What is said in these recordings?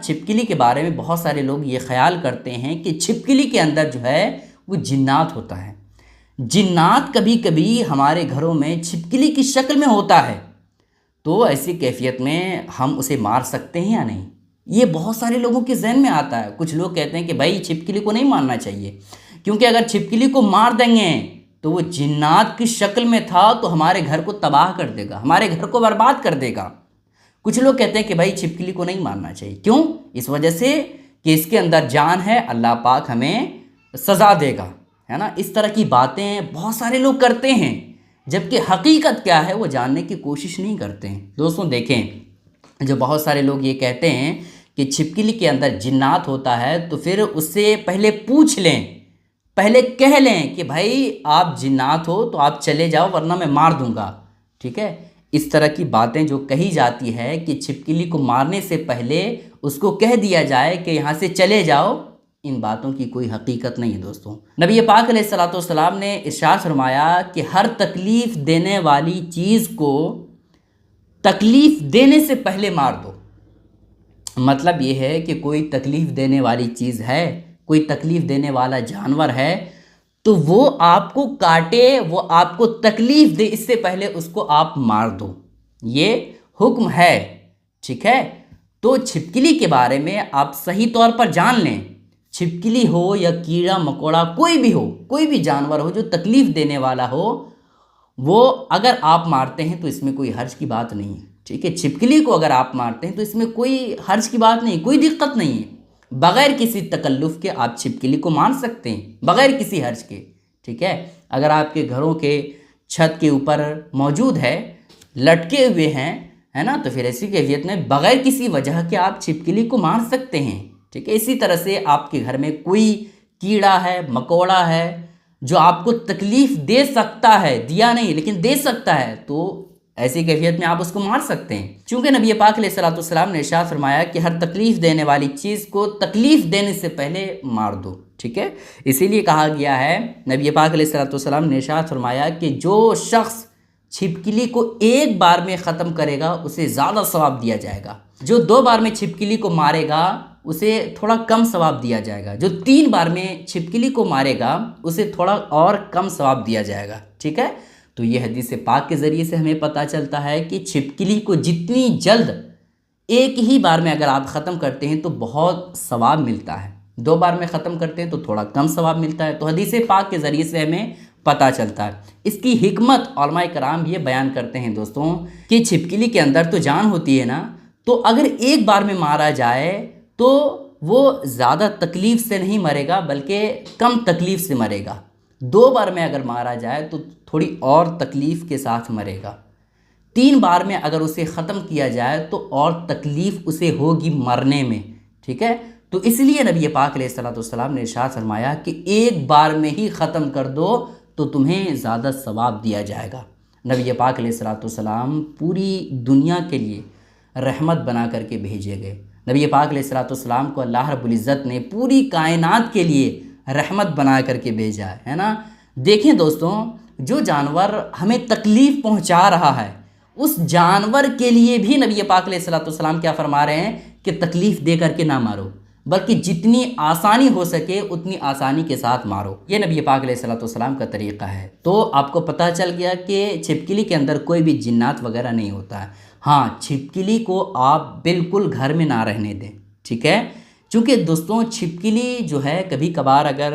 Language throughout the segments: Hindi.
छिपकली के बारे में बहुत सारे लोग ये ख्याल करते हैं कि छिपकली के अंदर जो है वो जिन्नात होता है। जिन्नात कभी कभी हमारे घरों में छिपकली की शक्ल में होता है, तो ऐसी कैफियत में हम उसे मार सकते हैं या नहीं, ये बहुत सारे लोगों के जहन में आता है। कुछ लोग कहते हैं कि भाई छिपकली को नहीं मारना चाहिए, क्योंकि अगर छिपकली को मार देंगे तो वो जिन्नात की शक्ल में था तो हमारे घर को तबाह कर देगा, हमारे घर को बर्बाद कर देगा। कुछ लोग कहते हैं कि भाई छिपकली को नहीं मारना चाहिए, क्यों? इस वजह से कि इसके अंदर जान है, अल्लाह पाक हमें सज़ा देगा, है ना। इस तरह की बातें बहुत सारे लोग करते हैं, जबकि हकीकत क्या है वो जानने की कोशिश नहीं करते हैं। दोस्तों देखें, जो बहुत सारे लोग ये कहते हैं कि छिपकली के अंदर जिन्नात होता है, तो फिर उससे पहले पूछ लें, पहले कह लें कि भाई आप जिन्नात हो तो आप चले जाओ वरना मैं मार दूंगा, ठीक है। इस तरह की बातें जो कही जाती है कि छिपकली को मारने से पहले उसको कह दिया जाए कि यहाँ से चले जाओ, इन बातों की कोई हकीकत नहीं है। दोस्तों नबी पाक अलैहिस्सलाम ने इरशाद फरमाया कि हर तकलीफ़ देने वाली चीज़ को तकलीफ़ देने से पहले मार दो। मतलब ये है कि कोई तकलीफ़ देने वाली चीज़ है, कोई तकलीफ़ देने वाला जानवर है, तो वो आपको काटे, वो आपको तकलीफ़ दे, इससे पहले उसको आप मार दो, ये हुक्म है, ठीक है। तो छिपकली के बारे में आप सही तौर पर जान लें। छिपकली हो या कीड़ा मकोड़ा, कोई भी हो, कोई भी जानवर हो जो तकलीफ़ देने वाला हो, वो अगर आप मारते हैं तो इसमें कोई हर्ज की बात नहीं है, ठीक है। छिपकली को अगर आप मारते हैं तो इसमें कोई हर्ज की बात नहीं, कोई दिक्कत नहीं है। बग़ैर किसी तकल्लुफ़ के आप छिपकली को मार सकते हैं, बग़ैर किसी हर्ज के, ठीक है। अगर आपके घरों के छत के ऊपर मौजूद है, लटके हुए हैं, है ना, तो फिर ऐसी कैफियत में बग़ैर किसी वजह के आप छिपकली को मार सकते हैं, ठीक है। इसी तरह से आपके घर में कोई कीड़ा है, मकोड़ा है जो आपको तकलीफ़ दे सकता है, दिया नहीं लेकिन दे सकता है, तो ऐसी कैफियत में आप उसको मार सकते हैं। चूँकि नबी पाक अलैहिस्सलाम ने इरशाद फरमाया कि हर तकलीफ़ देने वाली चीज़ को तकलीफ़ देने से पहले मार दो, ठीक है। इसीलिए कहा गया है, नबी पाक अलैहिस्सलाम ने इरशाद फरमाया कि जो शख्स छिपकली को एक बार में ख़त्म करेगा उसे ज़्यादा सवाब दिया जाएगा, जो 2 बार में छिपकली को मारेगा उसे थोड़ा कम सवाब दिया जाएगा, जो 3 बार में छिपकली को मारेगा उसे थोड़ा और कम सवाब दिया जाएगा, ठीक है। तो ये हदीस पाक के ज़रिए से हमें पता चलता है कि छिपकली को जितनी जल्द एक ही बार में अगर आप ख़त्म करते हैं तो बहुत सवाब मिलता है, 2 बार में ख़त्म करते हैं तो थोड़ा कम सवाब मिलता है। तो हदीस पाक के ज़रिए से हमें पता चलता है। इसकी हिकमत उलमाए कराम ये बयान करते हैं दोस्तों कि छिपकली के अंदर तो जान होती है ना, तो अगर एक बार में मारा जाए तो वो ज़्यादा तकलीफ़ से नहीं मरेगा बल्कि कम तकलीफ़ से मरेगा। 2 बार में अगर मारा जाए तो थोड़ी और तकलीफ़ के साथ मरेगा। 3 बार में अगर उसे ख़त्म किया जाए तो और तकलीफ़ उसे होगी मरने में, ठीक है। तो इसलिए नबी पाक अलैहिस्सलाम ने इरशाद फरमाया कि एक बार में ही ख़त्म कर दो तो तुम्हें ज़्यादा सवाब दिया जाएगा। नबी पाक अलैहिस्सलाम पूरी दुनिया के लिए रहमत बना करके भेजे गए। नबी पाक अलैहिस्सलाम को अल्लाह रब्बुल इज़्ज़त ने पूरी कायनात के लिए रहमत बना करके भेजा है ना। देखें दोस्तों, जो जानवर हमें तकलीफ़ पहुंचा रहा है उस जानवर के लिए भी नबी पाक अलैहिस्सलाम क्या फरमा रहे हैं कि तकलीफ़ दे करके ना मारो, बल्कि जितनी आसानी हो सके उतनी आसानी के साथ मारो। ये नबी पाक अलैहिस्सलाम का तरीक़ा है। तो आपको पता चल गया कि छिपकली के अंदर कोई भी जिन्नात वगैरह नहीं होता है। हाँ, छिपकली को आप बिल्कुल घर में ना रहने दें, ठीक है। चूँकि दोस्तों छिपकली जो है कभी कभार अगर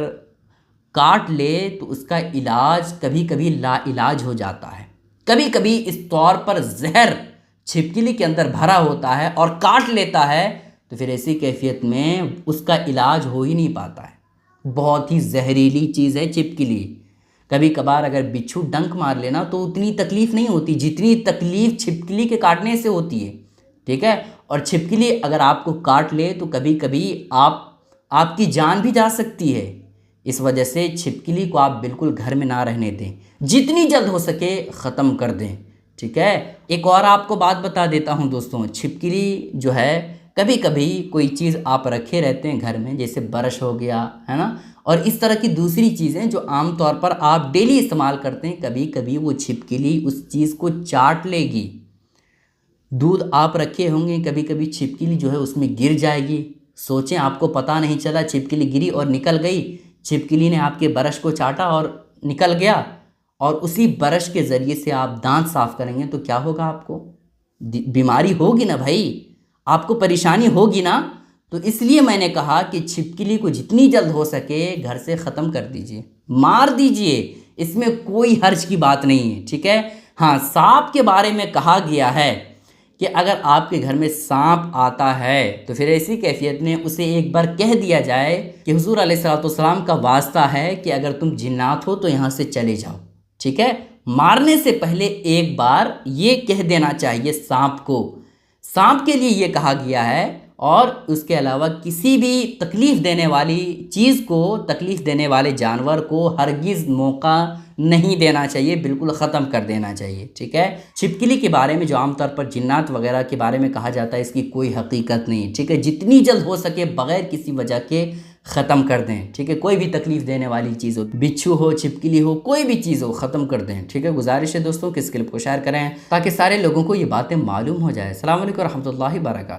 काट ले तो उसका इलाज कभी कभी लाइलाज हो जाता है। कभी कभी इस तौर पर जहर छिपकली के अंदर भरा होता है और काट लेता है, तो फिर ऐसी कैफियत में उसका इलाज हो ही नहीं पाता है। बहुत ही जहरीली चीज़ है छिपकली। कभी कभार अगर बिच्छू डंक मार लेना तो उतनी तकलीफ़ नहीं होती जितनी तकलीफ़ छिपकली के काटने से होती है, ठीक है। और छिपकली अगर आपको काट ले तो कभी कभी आपकी जान भी जा सकती है। इस वजह से छिपकली को आप बिल्कुल घर में ना रहने दें, जितनी जल्द हो सके ख़त्म कर दें, ठीक है। एक और आपको बात बता देता हूँ दोस्तों, छिपकली जो है कभी कभी कोई चीज़ आप रखे रहते हैं घर में, जैसे ब्रश हो गया, है ना, और इस तरह की दूसरी चीज़ें जो आम तौर पर आप डेली इस्तेमाल करते हैं, कभी कभी वो छिपकली उस चीज़ को चाट लेगी। दूध आप रखे होंगे, कभी कभी छिपकली जो है उसमें गिर जाएगी। सोचें, आपको पता नहीं चला, छिपकली गिरी और निकल गई। छिपकली ने आपके ब्रश को चाटा और निकल गया, और उसी ब्रश के ज़रिए से आप दांत साफ करेंगे तो क्या होगा? आपको बीमारी होगी ना भाई, आपको परेशानी होगी ना। तो इसलिए मैंने कहा कि छिपकली को जितनी जल्द हो सके घर से ख़त्म कर दीजिए, मार दीजिए, इसमें कोई हर्ज की बात नहीं है, ठीक है। हाँ, सांप के बारे में कहा गया है कि अगर आपके घर में सांप आता है तो फिर ऐसी कैफियत में उसे एक बार कह दिया जाए कि हुजूर अलैहिस्सलाम का वास्ता है कि अगर तुम जिन्नात हो तो यहाँ से चले जाओ, ठीक है। मारने से पहले एक बार ये कह देना चाहिए सांप को। सांप के लिए ये कहा गया है, और उसके अलावा किसी भी तकलीफ़ देने वाली चीज़ को, तकलीफ़ देने वाले जानवर को हरगिज़ मौका नहीं देना चाहिए, बिल्कुल ख़त्म कर देना चाहिए, ठीक है। छिपकली के बारे में जो आमतौर पर जिन्नात वगैरह के बारे में कहा जाता है, इसकी कोई हकीकत नहीं, ठीक है। जितनी जल्द हो सके बग़ैर किसी वजह के ख़त्म कर दें, ठीक है। कोई भी तकलीफ़ देने वाली चीज़ हो, बिच्छू हो, छिपकली हो, कोई भी चीज़ हो, ख़त्म कर दें, ठीक है। गुजारिश है दोस्तों कि इस क्लिप को शेयर करें ताकि सारे लोगों को ये बातें मालूम हो जाए। अस्सलाम वालेकुम रहमतुल्लाहि व बरकातहू।